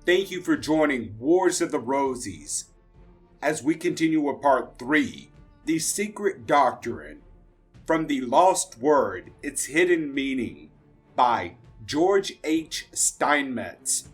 Thank you for joining Wars of the Rosies as we continue with part 3, The Secret Doctrine, from The Lost Word, Its Hidden Meaning, by George H. Steinmetz.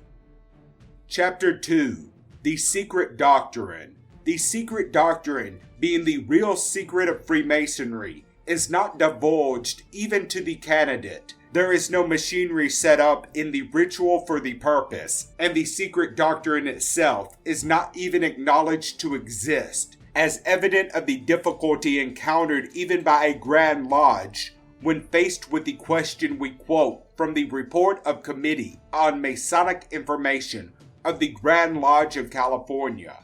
Chapter 2, The Secret Doctrine. The secret doctrine, being the real secret of Freemasonry, is not divulged even to the candidate. There is no machinery set up in the ritual for the purpose, and the secret doctrine itself is not even acknowledged to exist, as evident of the difficulty encountered even by a Grand Lodge when faced with the question we quote from the Report of Committee on Masonic Information of the Grand Lodge of California.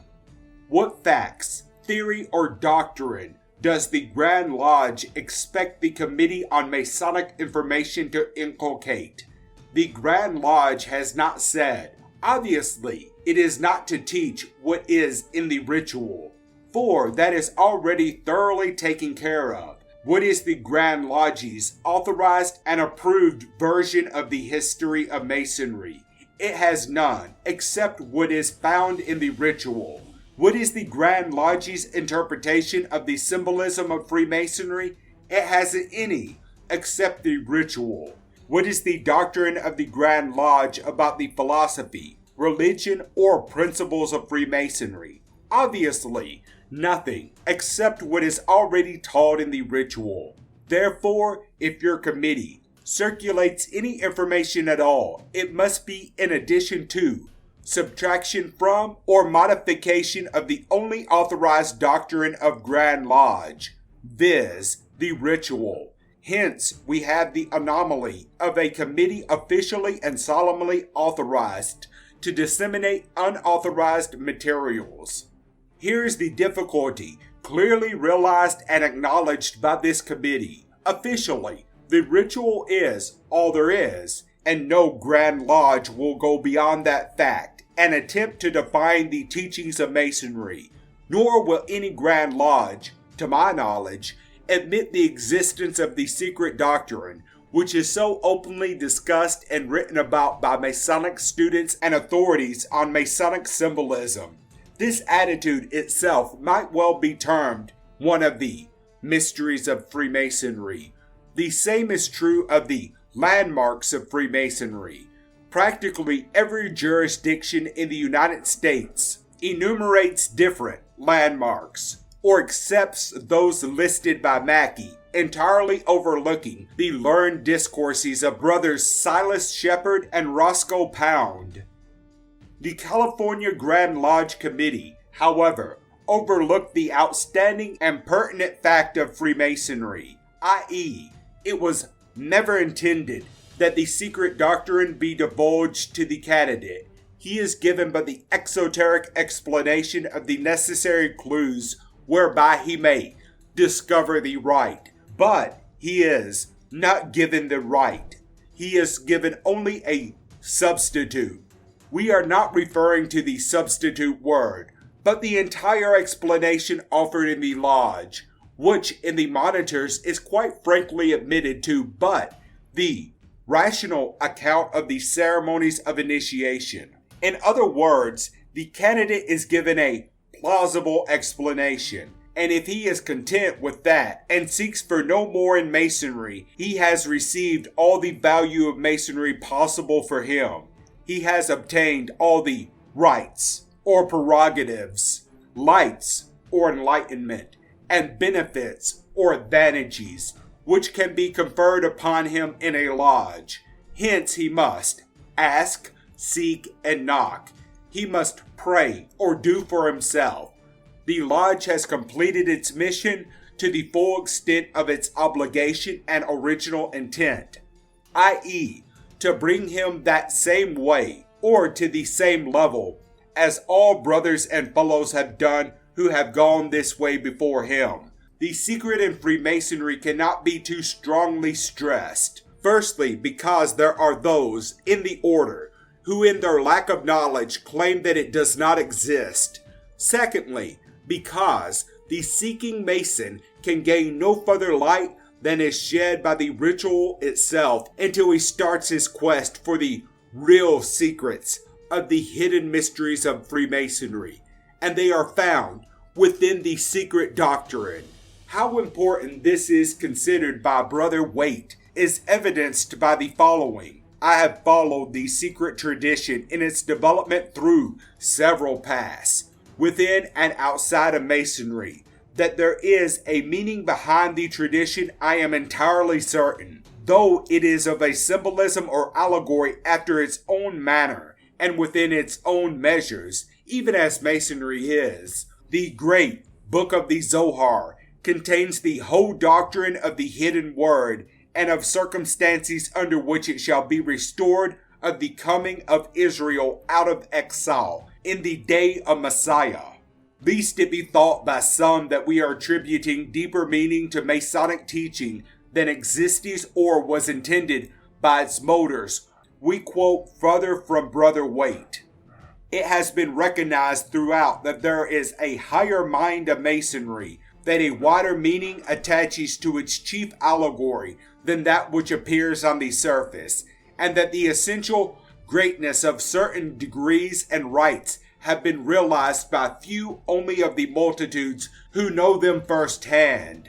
What facts, theory, or doctrine does the Grand Lodge expect the Committee on Masonic Information to inculcate? The Grand Lodge has not said. Obviously, it is not to teach what is in the ritual, for that is already thoroughly taken care of. What is the Grand Lodge's authorized and approved version of the history of Masonry? It has none, except what is found in the ritual. What is the Grand Lodge's interpretation of the symbolism of Freemasonry? It hasn't any, except the ritual. What is the doctrine of the Grand Lodge about the philosophy, religion, or principles of Freemasonry? Obviously, nothing, except what is already taught in the ritual. Therefore, if your committee circulates any information at all, it must be in addition to, subtraction from, or modification of the only authorized doctrine of Grand Lodge, viz., the ritual. Hence, we have the anomaly of a committee officially and solemnly authorized to disseminate unauthorized materials. Here is the difficulty, clearly realized and acknowledged by this committee. Officially, the ritual is all there is, and no Grand Lodge will go beyond that fact and attempt to define the teachings of Masonry, nor will any Grand Lodge, to my knowledge, admit the existence of the secret doctrine, which is so openly discussed and written about by Masonic students and authorities on Masonic symbolism. This attitude itself might well be termed one of the Mysteries of Freemasonry. The same is true of the landmarks of Freemasonry. Practically every jurisdiction in the United States enumerates different landmarks, or accepts those listed by Mackey, entirely overlooking the learned discourses of brothers Silas Shepard and Roscoe Pound. The California Grand Lodge Committee, however, overlooked the outstanding and pertinent fact of Freemasonry, i.e., it was never intended that the secret doctrine be divulged to the candidate. He is given but the exoteric explanation of the necessary clues whereby he may discover the right. But he is not given the right. He is given only a substitute. We are not referring to the substitute word, but the entire explanation offered in the Lodge, which in the monitors is quite frankly admitted to, but the rational account of the ceremonies of initiation. In other words, the candidate is given a plausible explanation, and if he is content with that and seeks for no more in Masonry, he has received all the value of Masonry possible for him. He has obtained all the rights or prerogatives, lights or enlightenment, and benefits or advantages which can be conferred upon him in a lodge. Hence he must ask, seek, and knock. He must pray or do for himself. The lodge has completed its mission to the full extent of its obligation and original intent, i.e., to bring him that same way or to the same level as all brothers and fellows have done who have gone this way before him. The secret in Freemasonry cannot be too strongly stressed. Firstly, because there are those in the order who in their lack of knowledge claim that it does not exist. Secondly, because the seeking Mason can gain no further light than is shed by the ritual itself until he starts his quest for the real secrets of the hidden mysteries of Freemasonry, and they are found within the secret doctrine. How important this is considered by Brother Waite is evidenced by the following. I have followed the secret tradition in its development through several paths, within and outside of Masonry. That there is a meaning behind the tradition, I am entirely certain, though it is of a symbolism or allegory after its own manner and within its own measures, even as Masonry is. The great Book of the Zohar contains the whole doctrine of the hidden word and of circumstances under which it shall be restored, of the coming of Israel out of exile in the day of Messiah. Lest it be thought by some that we are attributing deeper meaning to Masonic teaching than exists or was intended by its motives, we quote further from Brother Waite. It has been recognized throughout that there is a higher mind of Masonry, that a wider meaning attaches to its chief allegory than that which appears on the surface, and that the essential greatness of certain degrees and rites have been realized by few only of the multitudes who know them firsthand.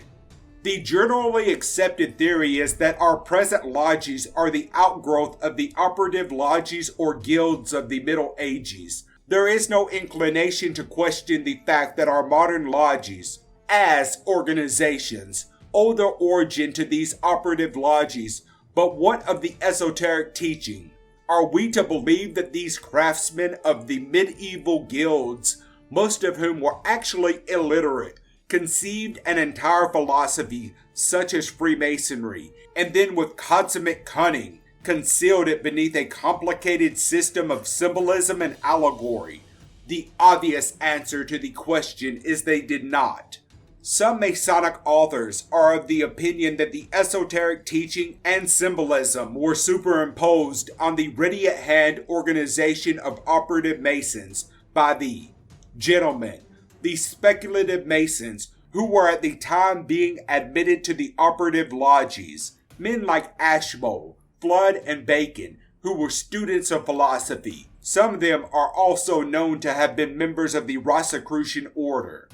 The generally accepted theory is that our present lodges are the outgrowth of the operative lodges or guilds of the Middle Ages. There is no inclination to question the fact that our modern lodges, as organizations, owe their origin to these operative lodges, but what of the esoteric teaching? Are we to believe that these craftsmen of the medieval guilds, most of whom were actually illiterate, conceived an entire philosophy such as Freemasonry, and then with consummate cunning concealed it beneath a complicated system of symbolism and allegory? The obvious answer to the question is they did not. Some Masonic authors are of the opinion that the esoteric teaching and symbolism were superimposed on the ready-at-hand organization of Operative Masons by the gentlemen, the Speculative Masons, who were at the time being admitted to the Operative Lodges, men like Ashmole, Fludd and Bacon, who were students of philosophy. Some of them are also known to have been members of the Rosicrucian order.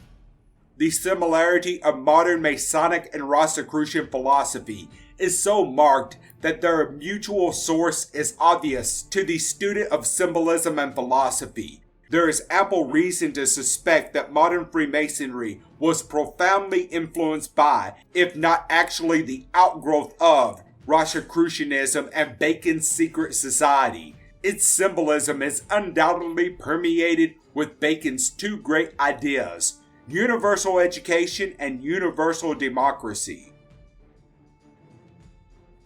The similarity of modern Masonic and Rosicrucian philosophy is so marked that their mutual source is obvious to the student of symbolism and philosophy. There is ample reason to suspect that modern Freemasonry was profoundly influenced by, if not actually the outgrowth of, Rosicrucianism and Bacon's secret society. Its symbolism is undoubtedly permeated with Bacon's two great ideas: universal education and universal democracy.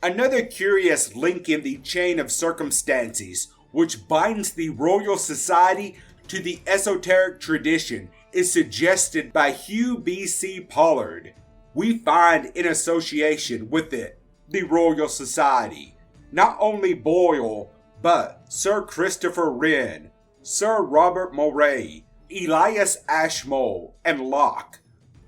Another curious link in the chain of circumstances which binds the Royal Society to the esoteric tradition is suggested by Hugh B.C. Pollard. We find in association with it, the Royal Society, not only Boyle, but Sir Christopher Wren, Sir Robert Moray, Elias Ashmole, and Locke.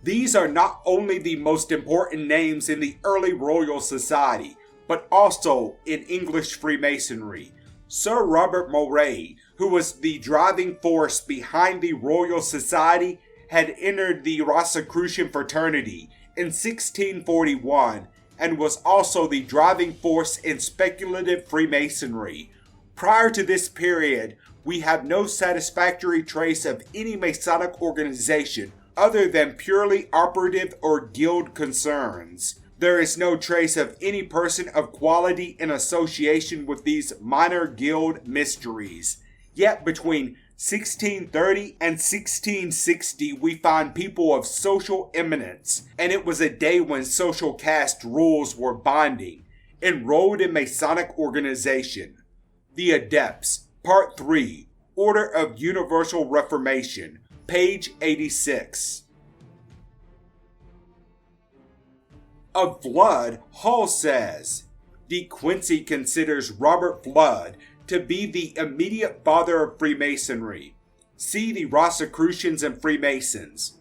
These are not only the most important names in the early Royal Society, but also in English Freemasonry. Sir Robert Moray, who was the driving force behind the Royal Society, had entered the Rosicrucian fraternity in 1641 and was also the driving force in speculative Freemasonry. Prior to this period, we have no satisfactory trace of any Masonic organization other than purely operative or guild concerns. There is no trace of any person of quality in association with these minor guild mysteries. Yet between 1630 and 1660 we find people of social eminence, and it was a day when social caste rules were binding, enrolled in Masonic organization. The Adepts, Part 3, Order of Universal Reformation, page 86. Of Fludd, Hall says, De Quincey considers Robert Fludd to be the immediate father of Freemasonry. See the Rosicrucians and Freemasons.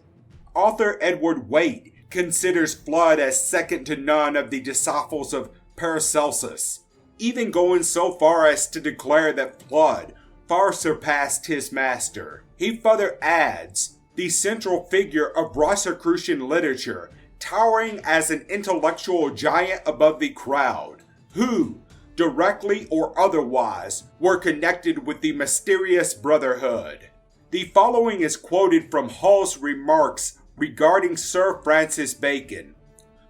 Author Edward Waite considers Fludd as second to none of the disciples of Paracelsus, even going so far as to declare that Fludd, far surpassed his master. He further adds, the central figure of Rosicrucian literature, towering as an intellectual giant above the crowd, who, directly or otherwise, were connected with the mysterious brotherhood. The following is quoted from Hall's remarks regarding Sir Francis Bacon.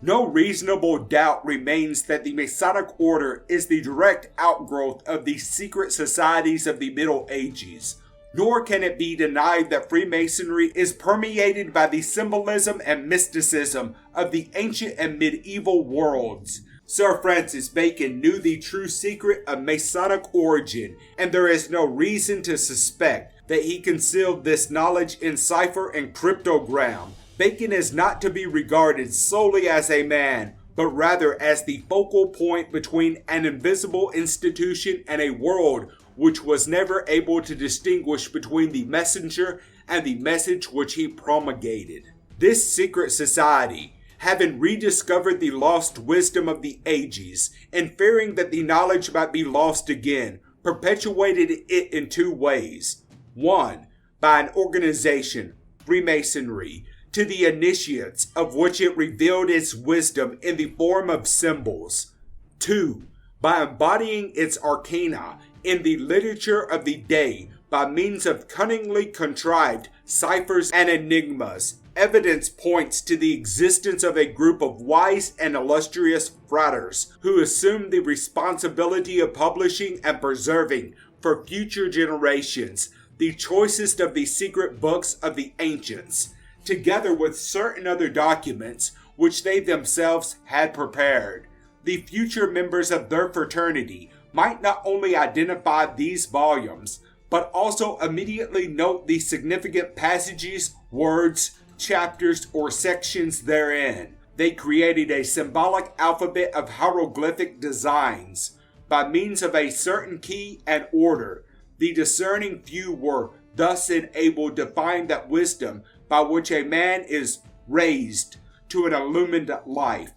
No reasonable doubt remains that the Masonic Order is the direct outgrowth of the secret societies of the Middle Ages, nor can it be denied that Freemasonry is permeated by the symbolism and mysticism of the ancient and medieval worlds. Sir Francis Bacon knew the true secret of Masonic origin, and there is no reason to suspect that he concealed this knowledge in cipher and cryptogram. Bacon is not to be regarded solely as a man, but rather as the focal point between an invisible institution and a world which was never able to distinguish between the messenger and the message which he promulgated. This secret society, having rediscovered the lost wisdom of the ages, and fearing that the knowledge might be lost again, perpetuated it in two ways. One, by an organization, Freemasonry, to the initiates of which it revealed its wisdom in the form of symbols. Two, by embodying its arcana in the literature of the day by means of cunningly contrived ciphers and enigmas. Evidence points to the existence of a group of wise and illustrious fraters who assumed the responsibility of publishing and preserving for future generations the choicest of the secret books of the ancients, together with certain other documents which they themselves had prepared. The future members of their fraternity might not only identify these volumes, but also immediately note the significant passages, words, chapters, or sections therein. They created a symbolic alphabet of hieroglyphic designs. By means of a certain key and order, the discerning few were thus enabled to find that wisdom by which a man is raised to an illumined life.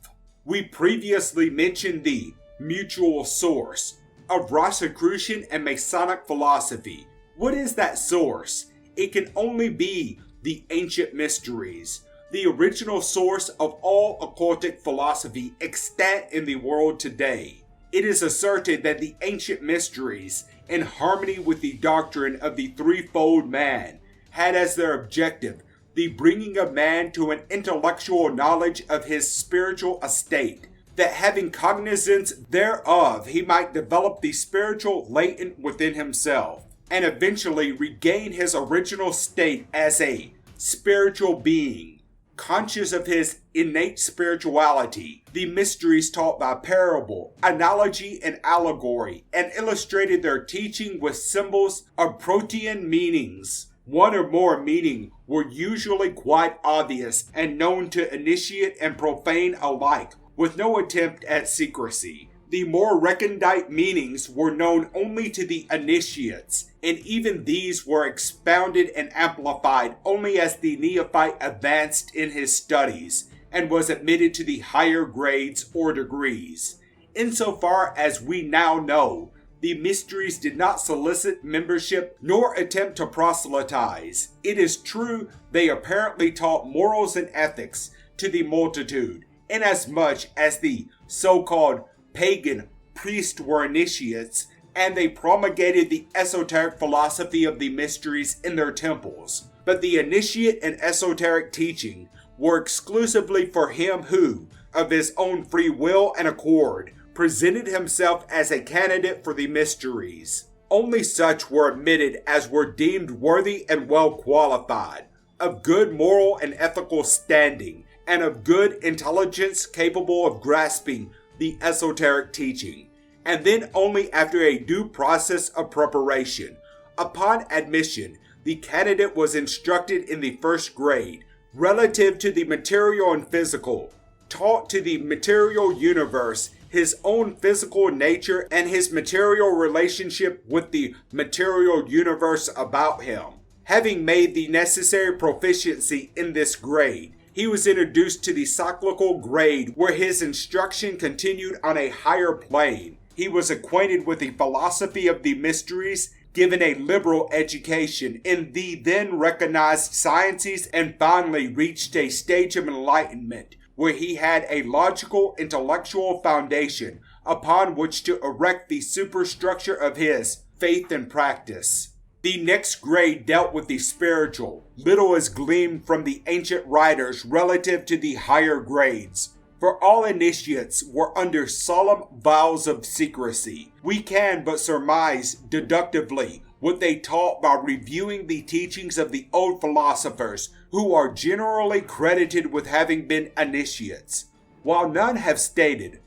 We previously mentioned the mutual source of Rosicrucian and Masonic philosophy. What is that source? It can only be the ancient mysteries, the original source of all occultic philosophy extant in the world today. It is asserted that the ancient mysteries, in harmony with the doctrine of the threefold man, had as their objective the bringing of man to an intellectual knowledge of his spiritual estate, that having cognizance thereof he might develop the spiritual latent within himself, and eventually regain his original state as a spiritual being, conscious of his innate spirituality. The mysteries taught by parable, analogy, and allegory, and illustrated their teaching with symbols of protean meanings. One or more meaning were usually quite obvious and known to initiate and profane alike, with no attempt at secrecy. The more recondite meanings were known only to the initiates, and even these were expounded and amplified only as the neophyte advanced in his studies and was admitted to the higher grades or degrees. Insofar as we now know, the mysteries did not solicit membership nor attempt to proselytize. It is true they apparently taught morals and ethics to the multitude, inasmuch as the so-called pagan priests were initiates, and they promulgated the esoteric philosophy of the mysteries in their temples. But the initiate and esoteric teaching were exclusively for him who, of his own free will and accord, presented himself as a candidate for the mysteries. Only such were admitted as were deemed worthy and well qualified, of good moral and ethical standing, and of good intelligence capable of grasping the esoteric teaching, and then only after a due process of preparation. Upon admission, the candidate was instructed in the first grade, relative to the material and physical, taught to the material universe his own physical nature and his material relationship with the material universe about him. Having made the necessary proficiency in this grade, he was introduced to the cyclical grade where his instruction continued on a higher plane. He was acquainted with the philosophy of the mysteries given a liberal education in the then recognized sciences, and finally reached a stage of enlightenment where he had a logical intellectual foundation upon which to erect the superstructure of his faith and practice. The next grade dealt with the spiritual. Little is gleaned from the ancient writers relative to the higher grades, for all initiates were under solemn vows of secrecy. We can but surmise deductively what they taught by reviewing the teachings of the old philosophers, who are generally credited with having been initiates. While none have stated,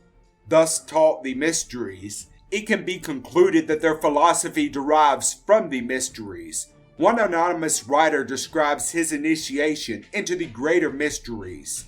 "Thus taught the mysteries," it can be concluded that their philosophy derives from the mysteries. One anonymous writer describes his initiation into the greater mysteries.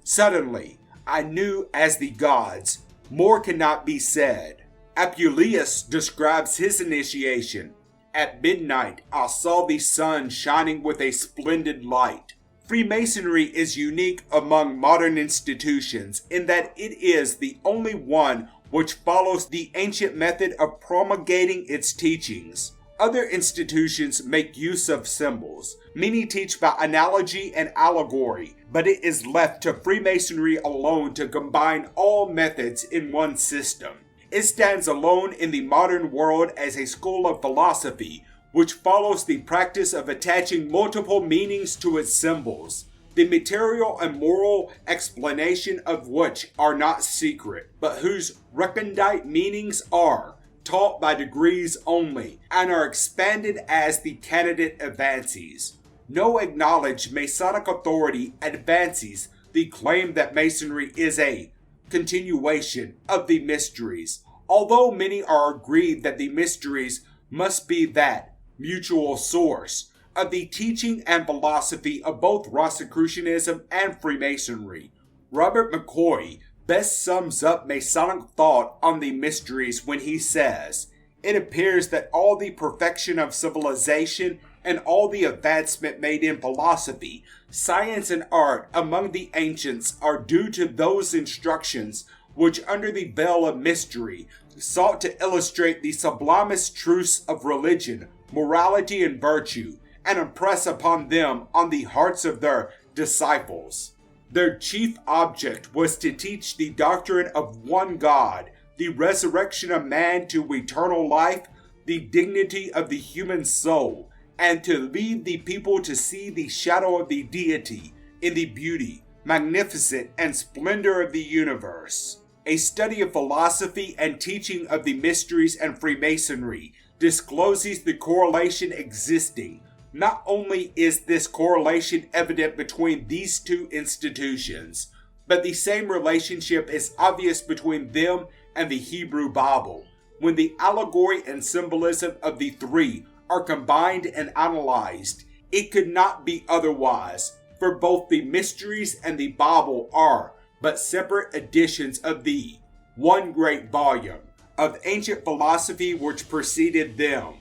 "Suddenly, I knew as the gods. More cannot be said." Apuleius describes his initiation. "At midnight, I saw the sun shining with a splendid light." Freemasonry is unique among modern institutions in that it is the only one which follows the ancient method of promulgating its teachings. Other institutions make use of symbols. Many teach by analogy and allegory, but it is left to Freemasonry alone to combine all methods in one system. It stands alone in the modern world as a school of philosophy which follows the practice of attaching multiple meanings to its symbols, the material and moral explanation of which are not secret, but whose recondite meanings are taught by degrees only, and are expanded as the candidate advances. No acknowledged Masonic authority advances the claim that Masonry is a continuation of the mysteries, although many are agreed that the mysteries must be that mutual source of the teaching and philosophy of both Rosicrucianism and Freemasonry. Robert McCoy best sums up Masonic thought on the mysteries when he says, "It appears that all the perfection of civilization and all the advancement made in philosophy, science, and art among the ancients are due to those instructions which under the veil of mystery sought to illustrate the sublimest truths of religion, morality, and virtue, and impress upon them on the hearts of their disciples. Their chief object was to teach the doctrine of one God, the resurrection of man to eternal life, the dignity of the human soul, and to lead the people to see the shadow of the deity in the beauty, magnificence, and splendor of the universe." A study of philosophy and teaching of the mysteries and Freemasonry discloses the correlation existing. Not only is this correlation evident between these two institutions, but the same relationship is obvious between them and the Hebrew Bible. When the allegory and symbolism of the three are combined and analyzed, it could not be otherwise, for both the mysteries and the Bible are but separate editions of the one great volume of ancient philosophy which preceded them,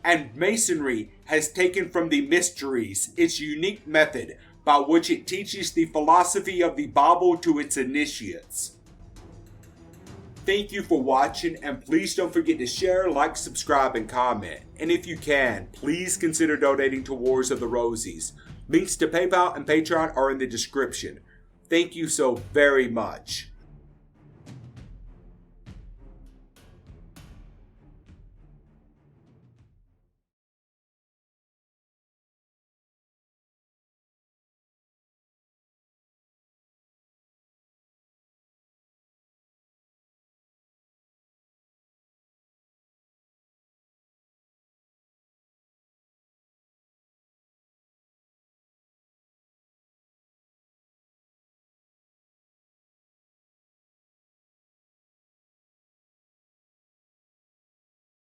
and Masonry has taken from the mysteries its unique method by which it teaches the philosophy of the Bible to its initiates. Thank you for watching, and please don't forget to share, like, subscribe, and comment. And if you can, please consider donating to Wars of the Rosies. Links to PayPal and Patreon are in the description. Thank you so very much.